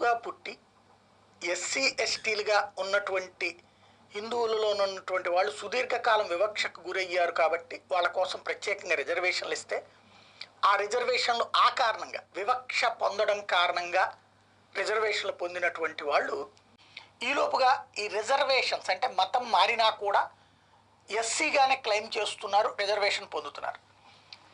హిందువుగా పుట్టి ఎస్సీ ఎస్టీలుగా ఉన్నటువంటి హిందువులలో ఉన్నటువంటి వాళ్ళు సుదీర్ఘకాలం వివక్షకు గురయ్యారు కాబట్టి వాళ్ళ కోసం ప్రత్యేకంగా రిజర్వేషన్లు ఇస్తే ఆ రిజర్వేషన్లు ఆ కారణంగా వివక్ష పొందడం కారణంగా రిజర్వేషన్లు పొందినటువంటి వాళ్ళు ఈలోపుగా ఈ రిజర్వేషన్స్ అంటే మతం మారినా కూడా ఎస్సీగానే క్లెయిమ్ చేస్తున్నారు, రిజర్వేషన్ పొందుతున్నారు.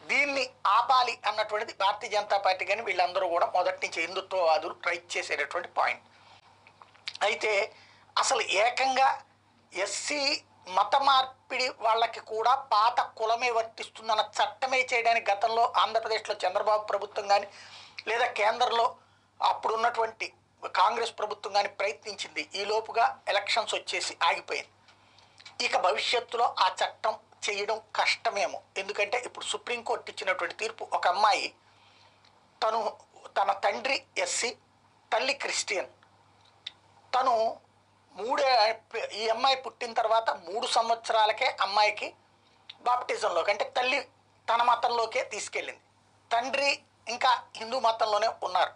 దీన్ని ఆపాలి అన్నటువంటిది భారతీయ జనతా పార్టీ కానీ వీళ్ళందరూ కూడా మొదటి నుంచి హిందుత్వవాదులు ట్రై చేసేటటువంటి పాయింట్. అయితే అసలు ఏకంగా ఎస్సీ మత మార్పిడి వాళ్ళకి కూడా పాత కులమే వర్తిస్తుందన్న చట్టమే చేయడానికి గతంలో ఆంధ్రప్రదేశ్లో చంద్రబాబు ప్రభుత్వం కానీ లేదా కేంద్రంలో అప్పుడున్నటువంటి కాంగ్రెస్ ప్రభుత్వం కానీ ప్రయత్నించింది. ఈ లోపుగా ఎలక్షన్స్ వచ్చేసి ఆగిపోయింది. ఇక భవిష్యత్తులో ఆ చట్టం చేయడం కష్టమేమో. ఎందుకంటే ఇప్పుడు సుప్రీంకోర్టు ఇచ్చినటువంటి తీర్పు, ఒక అమ్మాయి తన తండ్రి ఎస్సీ, తల్లి క్రిస్టియన్, తను ఈ అమ్మాయి పుట్టిన తర్వాత 3 సంవత్సరాలకే అమ్మాయికి బాప్టిజంలోకి అంటే తల్లి తన మతంలోకే తీసుకెళ్ళింది. తండ్రి ఇంకా హిందూ మతంలోనే ఉన్నారు,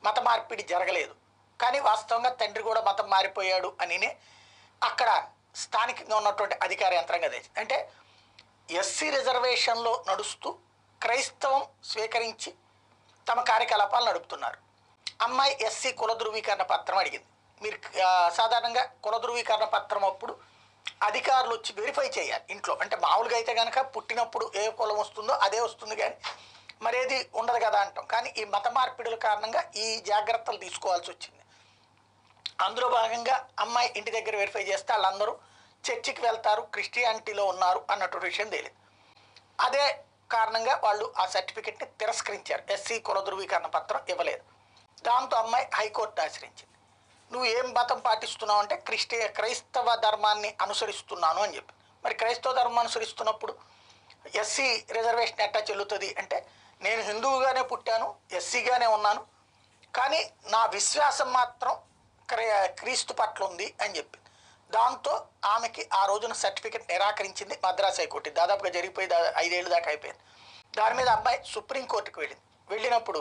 మత మార్పిడి జరగలేదు. కానీ వాస్తవంగా తండ్రి కూడా మతం మారిపోయాడు అనినే అక్కడ స్థానికంగా ఉన్నటువంటి అధికార యంత్రాంగం అదే. అంటే ఎస్సీ రిజర్వేషన్లో నడుస్తూ క్రైస్తవం స్వీకరించి తమ కార్యకలాపాలు నడుపుతున్నారు. అమ్మాయి ఎస్సీ కుల ధృవీకరణ పత్రం అడిగింది. మీరు సాధారణంగా కుల ధృవీకరణ పత్రం అప్పుడు అధికారులు వచ్చి వెరిఫై చేయాలి ఇంట్లో. అంటే మామూలుగా అయితే కనుక పుట్టినప్పుడు ఏ కులం వస్తుందో అదే వస్తుంది, కానీ మరేది ఉండదు కదా అంటాం. కానీ ఈ మత మార్పిడుల కారణంగా ఈ జాగ్రత్తలు తీసుకోవాల్సి వచ్చింది. అందులో భాగంగా అమ్మాయి ఇంటి దగ్గర వెరిఫై చేస్తే వాళ్ళందరూ చర్చికి వెళ్తారు, క్రిస్టియానిటీలో ఉన్నారు అన్నటువంటి విషయం తెలియదు. అదే కారణంగా వాళ్ళు ఆ సర్టిఫికెట్ని తిరస్కరించారు, ఎస్సీ కుల ధృవీకరణ పత్రం ఇవ్వలేదు. దాంతో అమ్మాయి హైకోర్టు ఆశ్రయించింది. నువ్వు ఏం మతం పాటిస్తున్నావు అంటే క్రైస్తవ ధర్మాన్ని అనుసరిస్తున్నాను అని చెప్పి. మరి క్రైస్తవ ధర్మం అనుసరిస్తున్నప్పుడు ఎస్సీ రిజర్వేషన్ ఎట్టా చెల్లుతుంది అంటే, నేను హిందువుగానే పుట్టాను, ఎస్సీగానే ఉన్నాను, కానీ నా విశ్వాసం మాత్రం క్రీస్తు పట్ల ఉంది అని చెప్పి. దాంతో ఆమెకి ఆ రోజున సర్టిఫికెట్ నిరాకరించింది మద్రాస్ హైకోర్టు. దాదాపుగా జరిగిపోయి 5 ఏళ్ళు దాకా అయిపోయింది. దాని మీద అబ్బాయి సుప్రీంకోర్టుకు వెళ్ళింది. వెళ్ళినప్పుడు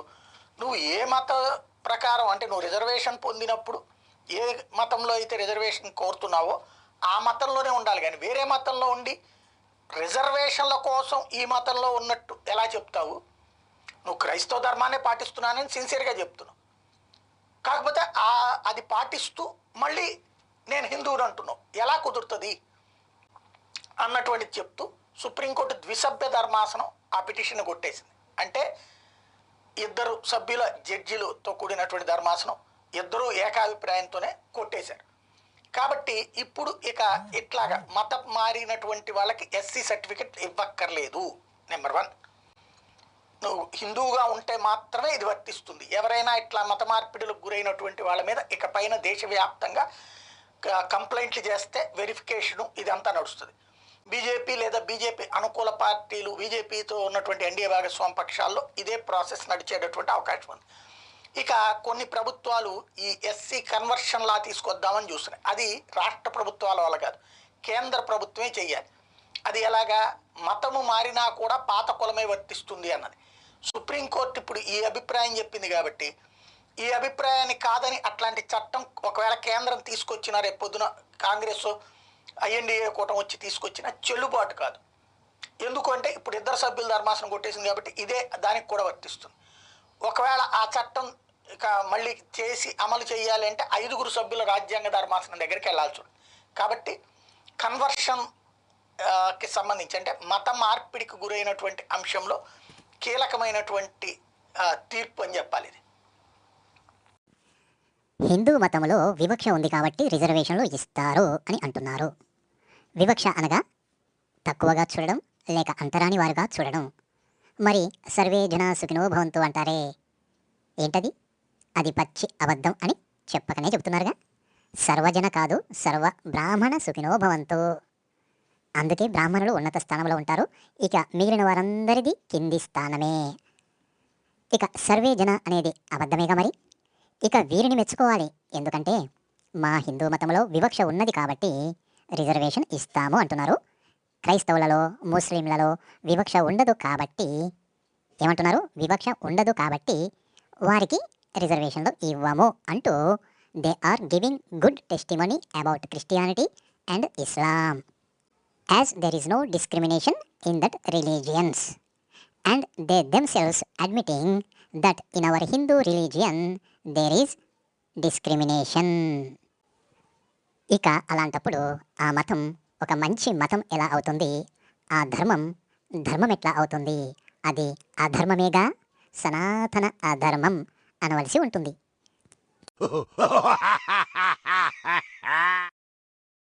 నువ్వు ఏ మత ప్రకారం అంటే నువ్వు రిజర్వేషన్ పొందినప్పుడు ఏ మతంలో అయితే రిజర్వేషన్ కోరుతున్నావో ఆ మతంలోనే ఉండాలి, కానీ వేరే మతంలో ఉండి రిజర్వేషన్ల కోసం ఈ మతంలో ఉన్నట్టు ఎలా చెప్తావు? నువ్వు క్రైస్తవ ధర్మాన్ని పాటిస్తున్నానని సిన్సియర్గా చెప్తున్నావు, కాకపోతే అది పాటిస్తూ మళ్ళీ నేను హిందువుని అంటున్నావు, ఎలా కుదురుతుంది అన్నటువంటిది చెప్తూ సుప్రీంకోర్టు ద్విసభ్య ధర్మాసనం ఆ పిటిషన్ కొట్టేసింది. అంటే 2 సభ్యుల జడ్జిలతో కూడినటువంటి ధర్మాసనం ఇద్దరూ ఏకాభిప్రాయంతోనే కొట్టేశారు. కాబట్టి ఇప్పుడు ఇక ఇట్లాగా మతం మారినటువంటి వాళ్ళకి ఎస్సీ సర్టిఫికెట్ ఇవ్వక్కర్లేదు. నెంబర్ 1, నువ్వు హిందువుగా ఉంటే మాత్రమే ఇది వర్తిస్తుంది. ఎవరైనా ఇట్లా మత మార్పిడులకు గురైనటువంటి వాళ్ళ మీద ఇకపైన దేశవ్యాప్తంగా కంప్లైంట్లు చేస్తే వెరిఫికేషను ఇదంతా నడుస్తుంది. బీజేపీ లేదా బీజేపీ అనుకూల పార్టీలు, బీజేపీతో ఉన్నటువంటి ఎన్డీఏ భాగస్వామ్య పక్షాల్లో ఇదే ప్రాసెస్ నడిచేటటువంటి అవకాశం ఉంది. ఇక కొన్ని ప్రభుత్వాలు ఈ ఎస్సీ కన్వర్షన్ లా తీసుకొద్దామని చూస్తున్నాయి. అది రాష్ట్ర ప్రభుత్వాల వల్ల కాదు, కేంద్ర ప్రభుత్వమే చెయ్యాలి. అది ఎలాగా? మతము మారినా కూడా పాత కులమే వర్తిస్తుంది అన్నది. సుప్రీంకోర్టు ఇప్పుడు ఈ అభిప్రాయం చెప్పింది కాబట్టి ఈ అభిప్రాయాన్ని కాదని అట్లాంటి చట్టం ఒకవేళ కేంద్రం తీసుకొచ్చినా రేపు పొద్దున కాంగ్రెస్ ఐఎన్డీఏ కూటమి వచ్చి తీసుకొచ్చినా చెల్లుబాటు కాదు. ఎందుకంటే ఇప్పుడు 2 సభ్యుల ధర్మాసనం కొట్టేసింది కాబట్టి ఇదే దానికి కూడా వర్తిస్తుంది. ఒకవేళ ఆ చట్టం ఇక మళ్ళీ చేసి అమలు చేయాలి అంటే 5 సభ్యుల రాజ్యాంగ ధర్మాసనం దగ్గరికి వెళ్ళాల్సి ఉంటుంది. కాబట్టి కన్వర్షన్కి సంబంధించి అంటే మత మార్పిడికి గురైనటువంటి అంశంలో కీలకమైనటువంటి తీర్పు అని చెప్పాలి. ఇది హిందూ మతంలో వివక్ష ఉంది కాబట్టి రిజర్వేషన్లు ఇస్తారు అని అంటున్నారు. వివక్ష అనగా తక్కువగా చూడడం లేక అంతరాని వారుగా చూడడం. మరి సర్వే జన సుఖినో భవంతు అంటారే, ఏంటది? అది పచ్చి అబద్ధం అని చెప్పకనే చెబుతున్నారుగా. సర్వజన కాదు, సర్వ బ్రాహ్మణ సుఖినో భవంతు. అందుకే బ్రాహ్మణులు ఉన్నత స్థానంలో ఉంటారు, ఇక మిగిలిన వారందరిది కింది స్థానమే. ఇక సర్వే జన అనేది అబద్ధమేగా. మరి ఇక వీరిని మెచ్చుకోవాలి, ఎందుకంటే మా హిందూ మతంలో వివక్ష ఉన్నది కాబట్టి రిజర్వేషన్ ఇస్తాము అంటున్నారు. క్రైస్తవులలో, ముస్లింలలో వివక్ష ఉండదు కాబట్టి ఏమంటున్నారు? వివక్ష ఉండదు కాబట్టి వారికి రిజర్వేషన్లు ఇవ్వము అంటూ they are giving good testimony about Christianity and Islam as there is no discrimination in that religions and they themselves admitting that in our Hindu religion there is discrimination. ఇక అలాంటప్పుడు ఆ మతం ఒక మంచి మతం ఎలా అవుతుంది? ఆ ధర్మం ధర్మం ఎట్లా అవుతుంది? అది అధర్మమేగా, సనాతన అధర్మం అనవలసి ఉంటుంది.